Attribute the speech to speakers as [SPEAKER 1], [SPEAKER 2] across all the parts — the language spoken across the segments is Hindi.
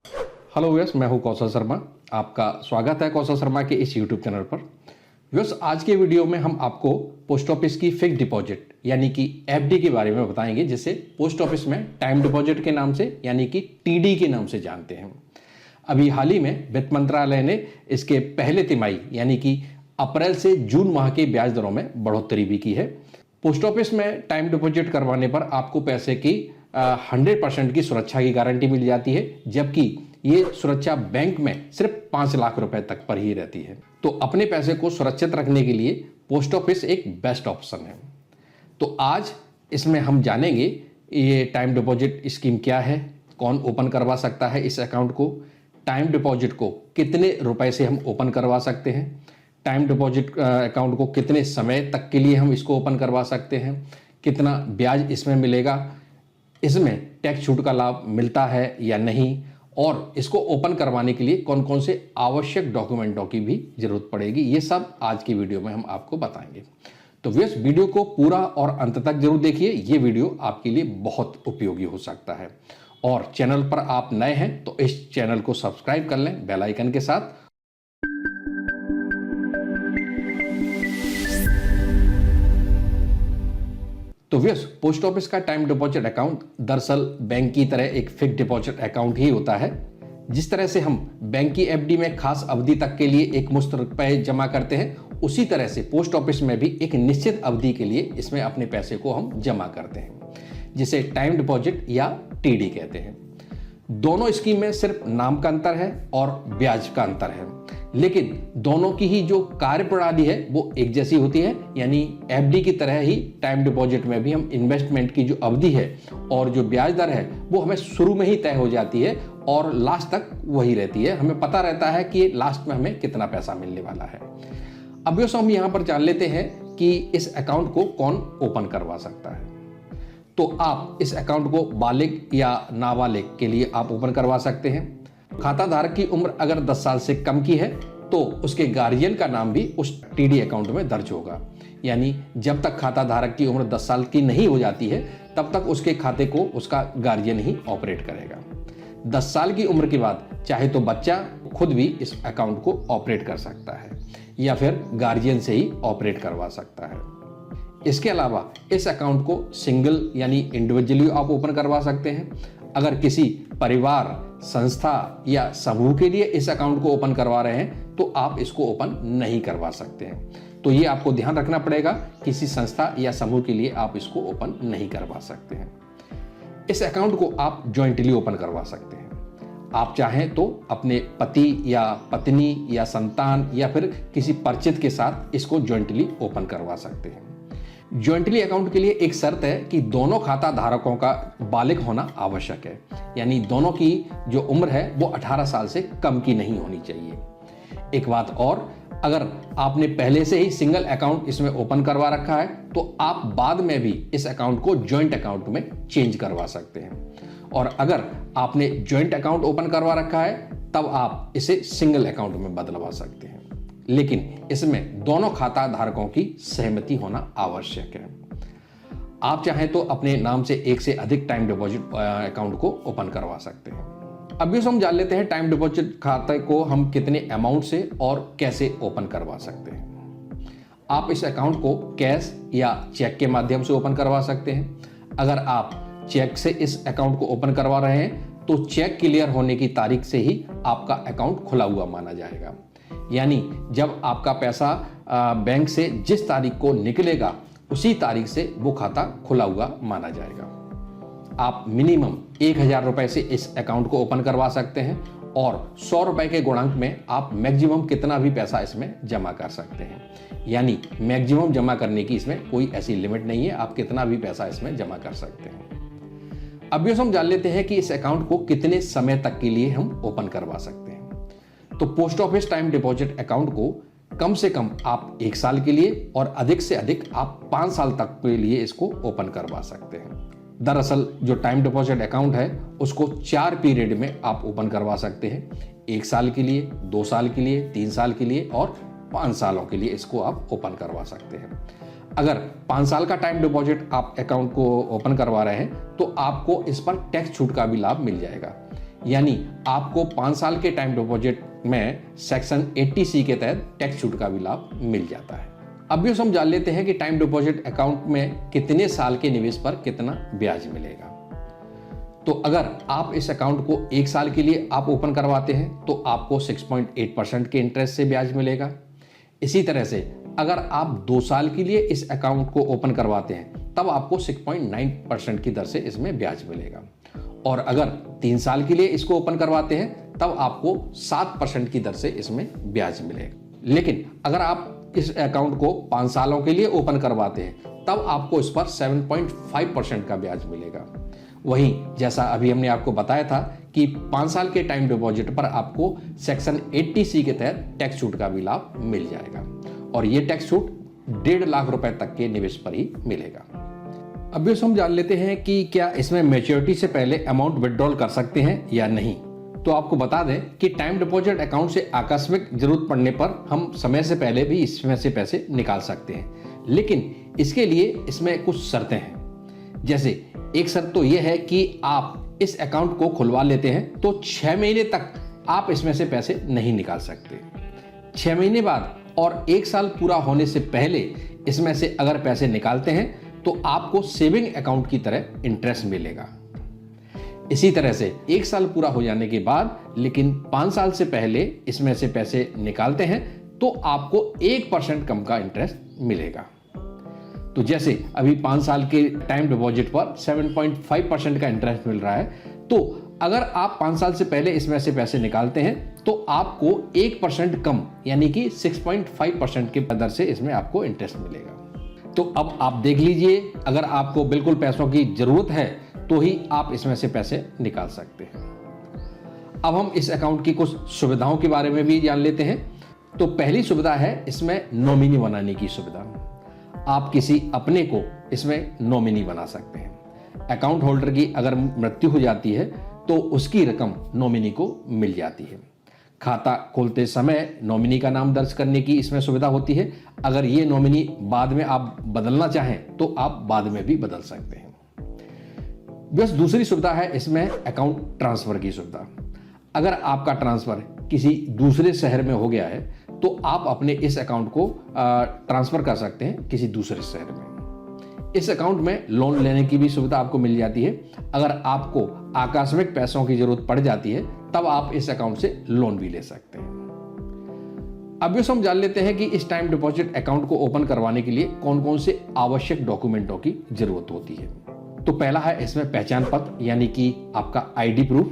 [SPEAKER 1] हेलो व्यूअर्स, मैं हूं कौशल शर्मा। आपका स्वागत है कौशल शर्मा के इस यूट्यूब चैनल पर। व्यूअर्स, आज के वीडियो में हम आपको पोस्ट ऑफिस की फिक्स्ड डिपॉजिट यानी कि एफडी के बारे में बताएंगे, जिसे पोस्ट ऑफिस में टाइम डिपॉजिट के नाम से यानी कि टीडी के नाम से जानते हैं। अभी हाल ही में वित्त मंत्रालय ने इसके पहले तिमाही यानी कि अप्रैल से जून माह के ब्याज दरों में बढ़ोतरी भी की है। पोस्ट ऑफिस में टाइम डिपॉजिट करवाने पर आपको पैसे की 100% की सुरक्षा की गारंटी मिल जाती है, जबकि ये सुरक्षा बैंक में सिर्फ 5 लाख रुपए तक पर ही रहती है। तो अपने पैसे को सुरक्षित रखने के लिए पोस्ट ऑफिस एक बेस्ट ऑप्शन है। तो आज इसमें हम जानेंगे ये टाइम डिपॉजिट स्कीम क्या है, कौन ओपन करवा सकता है इस अकाउंट को, टाइम डिपॉजिट को कितने रुपए से हम ओपन करवा सकते हैं, टाइम डिपॉजिट अकाउंट को कितने समय तक के लिए हम इसको ओपन करवा सकते हैं, कितना ब्याज इसमें मिलेगा, इसमें टैक्स छूट का लाभ मिलता है या नहीं, और इसको ओपन करवाने के लिए कौन कौन से आवश्यक डॉक्यूमेंटों की भी जरूरत पड़ेगी, ये सब आज की वीडियो में हम आपको बताएंगे। तो व्यूअर्स, वीडियो को पूरा और अंत तक जरूर देखिए। ये वीडियो आपके लिए बहुत उपयोगी हो सकता है। और चैनल पर आप नए हैं तो इस चैनल को सब्सक्राइब कर लें बेल आइकन के साथ। तो व्यूअर्स, पोस्ट ऑफिस का टाइम डिपॉजिट अकाउंट दरअसल बैंक की तरह एक फिक्स्ड डिपॉजिट अकाउंट ही होता है। जिस तरह से हम बैंक की एफडी में खास अवधि तक के लिए एक मुश्त रुपए जमा करते हैं, उसी तरह से पोस्ट ऑफिस में भी एक निश्चित अवधि के लिए इसमें अपने पैसे को हम जमा करते हैं, जिसे टाइम डिपॉजिट या टीडी कहते हैं। दोनों स्कीम में सिर्फ नाम का अंतर है और ब्याज का अंतर है, लेकिन दोनों की ही जो कार्य प्रणाली है वो एक जैसी होती है। यानी एफडी की तरह ही टाइम डिपॉजिट में भी हम इन्वेस्टमेंट की जो अवधि है और जो ब्याज दर है वो हमें शुरू में ही तय हो जाती है और लास्ट तक वही रहती है। हमें पता रहता है कि लास्ट में हमें कितना पैसा मिलने वाला है। अब हम यहाँ पर जान लेते हैं कि इस अकाउंट को कौन ओपन करवा सकता है। तो आप इस अकाउंट को बालिग या नाबालिग के लिए आप ओपन करवा सकते हैं। खाता धारक की उम्र अगर 10 साल से कम की है तो उसके गार्जियन का नाम भी उस टीडी अकाउंट में दर्ज होगा। यानी जब तक खाता धारक की उम्र 10 साल की नहीं हो जाती है तब तक उसके खाते को उसका गार्जियन ही ऑपरेट करेगा। 10 साल की उम्र के बाद चाहे तो बच्चा खुद भी इस अकाउंट को ऑपरेट कर सकता है या फिर गार्जियन से ही ऑपरेट करवा सकता है। इसके अलावा इस अकाउंट को सिंगल यानी इंडिविजुअली आप ओपन करवा सकते हैं। अगर किसी परिवार, संस्था या समूह के लिए इस अकाउंट को ओपन करवा रहे हैं तो आप इसको ओपन नहीं करवा सकते हैं। तो ये आपको ध्यान रखना पड़ेगा, किसी संस्था या समूह के लिए आप इसको ओपन नहीं करवा सकते हैं। इस अकाउंट को आप ज्वाइंटली ओपन करवा सकते हैं। आप चाहें तो अपने पति या पत्नी या संतान या फिर किसी परिचित के साथ इसको ज्वाइंटली ओपन करवा सकते हैं। ज्वाइंटली अकाउंट के लिए एक शर्त है कि दोनों खाता धारकों का बालिग होना आवश्यक है। यानी दोनों की जो उम्र है वो 18 साल से कम की नहीं होनी चाहिए। एक बात और, अगर आपने पहले से ही सिंगल अकाउंट इसमें ओपन करवा रखा है तो आप बाद में भी इस अकाउंट को ज्वाइंट अकाउंट में चेंज करवा सकते हैं। और अगर आपने ज्वाइंट अकाउंट ओपन करवा रखा है तब आप इसे सिंगल अकाउंट में बदलवा सकते हैं, लेकिन इसमें दोनों खाता धारकों की सहमति होना आवश्यक है। आप चाहें तो अपने नाम से एक से अधिक टाइम डिपॉजिट अकाउंट को ओपन करवा सकते हैं। अभी हम जान लेते हैं टाइम डिपॉजिट खाते को हम कितने अमाउंट से और कैसे ओपन करवा सकते हैं। आप इस अकाउंट को कैश या चेक के माध्यम से ओपन करवा सकते हैं। अगर आप चेक से इस अकाउंट को ओपन करवा रहे हैं तो चेक क्लियर होने की तारीख से ही आपका अकाउंट खुला हुआ माना जाएगा। यानी जब आपका पैसा बैंक से जिस तारीख को निकलेगा उसी तारीख से वो खाता खुला हुआ माना जाएगा। आप मिनिमम 1000 रुपए से इस अकाउंट को ओपन करवा सकते हैं और 100 रुपए के गुणांक में आप मैक्सिमम कितना भी पैसा इसमें जमा कर सकते हैं। यानी मैक्सिमम जमा करने की इसमें कोई ऐसी लिमिट नहीं है, आप कितना भी पैसा इसमें जमा कर सकते हैं। अब हम जान लेते हैं कि इस अकाउंट को कितने समय तक के लिए हम ओपन करवा सकते हैं। तो post office time deposit account को कम से कम आप 1 साल के लिए और अधिक से अधिक आप 5 साल तक के लिए इसको ओपन करवा सकते हैं। दरअसल जो टाइम डिपॉजिट अकाउंट है उसको 4 पीरियड में आप ओपन करवा सकते हैं। 1 साल के लिए, 2 साल के लिए, 3 साल के लिए और 5 सालों के लिए इसको आप ओपन करवा सकते हैं। अगर 5 साल का टाइम डिपॉजिट आप अकाउंट को ओपन करवा रहे हैं तो आपको इस पर टैक्स छूट का भी लाभ मिल जाएगा। यानी आपको 5 साल के टाइम डिपॉजिट में सेक्शन 80C के तहत टैक्स छूट का भी लाभ मिल जाता है। अब भी हम जान लेते हैं कि टाइम डिपॉजिट अकाउंट में कितने साल के निवेश पर कितना ब्याज मिलेगा। तो अगर आप इस अकाउंट को 1 साल के लिए आप ओपन करवाते हैं तो आपको 6.8% के इंटरेस्ट से ब्याज मिलेगा। इसी तरह से अगर आप 2 साल के लिए इस अकाउंट को ओपन करवाते हैं तब आपको 6.9% की दर से इसमें ब्याज मिलेगा। और अगर 3 साल के लिए इसको ओपन करवाते हैं तब आपको 7% की दर से इसमें ब्याज मिलेगा। लेकिन अगर आप इस अकाउंट को 5 सालों के लिए ओपन करवाते हैं तब आपको इस पर 7.5% का ब्याज मिलेगा। वहीं जैसा अभी हमने आपको बताया था कि 5 साल के टाइम डिपॉजिट पर आपको सेक्शन 80C के तहत टैक्स छूट का भी लाभ मिल जाएगा और ये टैक्स छूट 1.5 लाख रुपए तक के निवेश पर ही मिलेगा। अभी हम जान लेते हैं कि क्या इसमें मैच्योरिटी से पहले अमाउंट विड्रॉल कर सकते हैं या नहीं। तो आपको बता दें कि टाइम डिपॉजिट अकाउंट से आकस्मिक जरूरत पड़ने पर हम समय से पहले भी इसमें से पैसे निकाल सकते हैं, लेकिन इसके लिए इसमें कुछ शर्तें हैं। जैसे एक शर्त तो यह है कि आप इस अकाउंट को खुलवा लेते हैं तो 6 महीने तक आप इसमें से पैसे नहीं निकाल सकते। 6 महीने बाद और 1 साल पूरा होने से पहले इसमें से अगर पैसे निकालते हैं तो आपको सेविंग अकाउंट की तरह इंटरेस्ट मिलेगा। इसी तरह से 1 साल पूरा हो जाने के बाद लेकिन 5 साल से पहले इसमें से पैसे निकालते हैं तो आपको 1% कम का इंटरेस्ट मिलेगा। तो जैसे अभी 5 साल के टाइम डिपॉजिट पर 7.5% का इंटरेस्ट मिल रहा है, तो अगर आप 5 साल से पहले इसमें से पैसे निकालते हैं तो आपको 1% कम यानी कि 6.5% के दर से इसमें आपको इंटरेस्ट मिलेगा। तो अब आप देख लीजिए, अगर आपको बिल्कुल पैसों की जरूरत है तो ही आप इसमें से पैसे निकाल सकते हैं। अब हम इस अकाउंट की कुछ सुविधाओं के बारे में भी जान लेते हैं। तो पहली सुविधा है इसमें नॉमिनी बनाने की सुविधा। आप किसी अपने को इसमें नॉमिनी बना सकते हैं। अकाउंट होल्डर की अगर मृत्यु हो जाती है तो उसकी रकम नॉमिनी को मिल जाती है। खाता खोलते समय नॉमिनी का नाम दर्ज करने की इसमें सुविधा होती है। अगर ये नॉमिनी बाद में आप बदलना चाहें तो आप बाद में भी बदल सकते हैं। बस दूसरी सुविधा है इसमें अकाउंट ट्रांसफर की सुविधा। अगर आपका ट्रांसफर किसी दूसरे शहर में हो गया है तो आप अपने इस अकाउंट को ट्रांसफर कर सकते हैं किसी दूसरे शहर में। इस अकाउंट में लोन लेने की भी सुविधा आपको मिल जाती है। अगर आपको आकस्मिक पैसों की जरूरत पड़ जाती है तब आप इस अकाउंट से लोन भी ले सकते हैं। अब हम जान लेते हैं कि इस टाइम डिपॉजिट अकाउंट को ओपन करवाने के लिए कौन कौन से आवश्यक डॉक्यूमेंटों की जरूरत होती है। तो पहला है इसमें पहचान पत्र यानी कि आपका आईडी प्रूफ।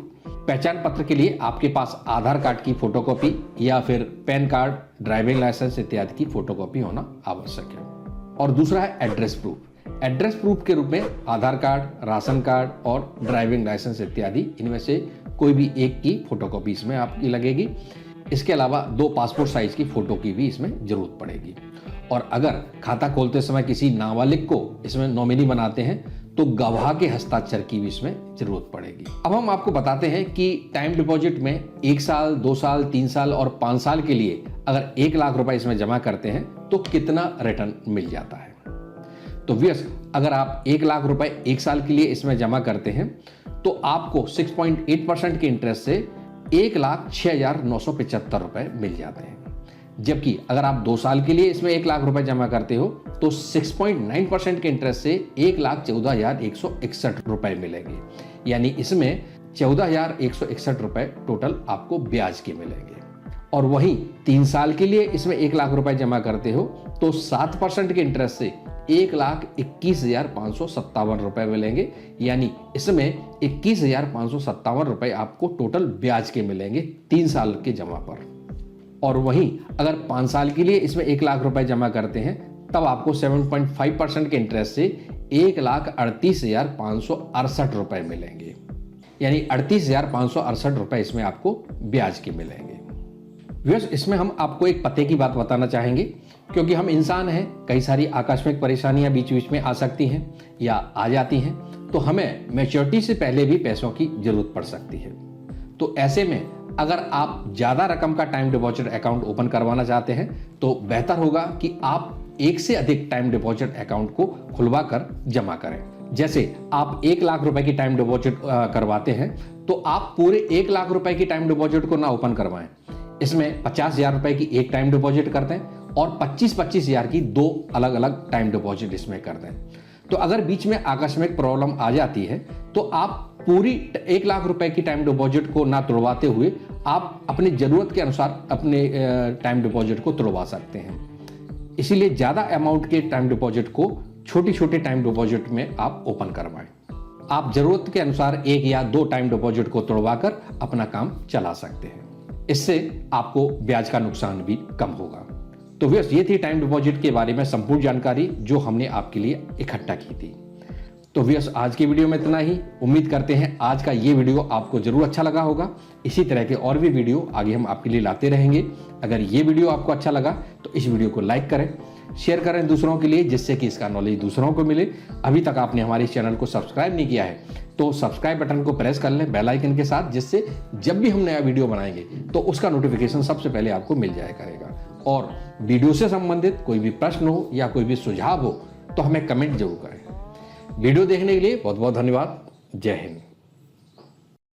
[SPEAKER 1] पहचान पत्र के लिए आपके पास आधार कार्ड की फोटोकॉपी या फिर पैन कार्ड, ड्राइविंग लाइसेंस इत्यादि की फोटोकॉपी होना आवश्यक है। और दूसरा है एड्रेस प्रूफ। एड्रेस प्रूफ के रूप में आधार कार्ड, राशन कार्ड और ड्राइविंग लाइसेंस इत्यादि इनमें से कोई भी एक की फोटोकॉपी इसमें आपकी लगेगी। इसके अलावा 2 पासपोर्ट साइज की फोटो की भी इसमें जरूरत पड़ेगी। और अगर खाता खोलते समय किसी नाबालिग को इसमें नॉमिनी बनाते हैं तो गवाह के हस्ताक्षर की भी इसमें जरूरत पड़ेगी। अब हम आपको बताते हैं कि टाइम डिपॉजिट में 1 साल, 2 साल, 3 साल और 5 साल के लिए अगर 1 लाख रुपए इसमें जमा करते हैं तो कितना रिटर्न मिल जाता है। तो व्यस अगर आप 1 लाख रुपए 1 साल के लिए इसमें जमा करते हैं तो आपको 6.8% के इंटरेस्ट से 1,06,975 रुपए मिल जाते हैं। जबकि अगर आप 2 साल के लिए इसमें 1 लाख रुपए जमा करते हो तो 6.9% के इंटरेस्ट से 1,14,161 रुपए मिलेंगे। यानी इसमें 14,161 रुपए टोटल आपको ब्याज के मिलेंगे। और वहीं 3 साल के लिए इसमें 1 लाख रुपए जमा करते हो तो 7% के इंटरेस्ट से 1,21,557 रुपए मिलेंगे। यानी इसमें 21,557 रुपए आपको टोटल ब्याज के मिलेंगे 3 साल के जमा पर। और वहीं अगर 5 साल के लिए इसमें 1 लाख रुपए जमा करते हैं तब आपको 7.5% के इंटरेस्ट से 1,38,568 रुपए मिलेंगे। यानी 38,568 रुपए इसमें आपको ब्याज के मिलेंगे। व्यूअर्स, इसमें हम आपको एक पते की बात बताना चाहेंगे, क्योंकि हम इंसान हैं, कई सारी आकस्मिक परेशानियां बीच बीच में आ सकती हैं या आ जाती हैं, तो हमें मैच्योरिटी से पहले भी पैसों की जरूरत पड़ सकती है। तो ऐसे में अगर आप ज़्यादा रकम का टाइम डिपॉजिट अकाउंट ओपन करवाना चाहते हैं तो बेहतर होगा कि आप एक से अधिक टाइम डिपॉजिट अकाउंट को खुलवा कर जमा करें। जैसे आप 1 लाख रुपए की टाइम डिपॉजिट करवाते हैं तो आप पूरे 1 लाख रुपए की टाइम डिपॉजिट को ना ओपन करवाएं। इसमें 50,000 रुपए की एक टाइम डिपॉजिट कर दें और 25,000 की 2 अलग अलग टाइम डिपॉजिट इसमें कर दें। तो अगर बीच में आकस्मिक प्रॉब्लम आ जाती है तो आप पूरी 1 लाख रुपए की टाइम डिपॉजिट को ना तोड़वाते हुए आप अपनी जरूरत के अनुसार अपने टाइम डिपॉजिट को तोड़वा सकते हैं। इसीलिए ज्यादा अमाउंट के टाइम डिपॉजिट को छोटी छोटी टाइम डिपॉजिट में आप ओपन करवाएं। आप जरूरत के अनुसार 1 या 2 टाइम डिपॉजिट को तोड़वा कर अपना काम चला सकते हैं। इससे आपको ब्याज का नुकसान भी कम होगा। तो व्यूअर्स, ये थी टाइम डिपॉजिट के बारे में संपूर्ण जानकारी जो हमने आपके लिए इकट्ठा की थी। तो व्यूअर्स, आज की वीडियो में इतना ही। उम्मीद करते हैं आज का ये वीडियो आपको जरूर अच्छा लगा होगा। इसी तरह के और भी वीडियो आगे हम आपके लिए लाते रहेंगे। अगर ये वीडियो आपको अच्छा लगा तो इस वीडियो को लाइक करें, शेयर करें दूसरों के लिए, जिससे कि इसका नॉलेज दूसरों को मिले। अभी तक आपने हमारे चैनल को सब्सक्राइब नहीं किया है तो सब्सक्राइब बटन को प्रेस कर लें बेल आइकन के साथ, जिससे जब भी हम नया वीडियो बनाएंगे तो उसका नोटिफिकेशन सबसे पहले आपको मिल जाया करेगा। और वीडियो से संबंधित कोई भी प्रश्न हो या कोई भी सुझाव हो तो हमें कमेंट जरूर करें। वीडियो देखने के लिए बहुत बहुत धन्यवाद। जय हिंद।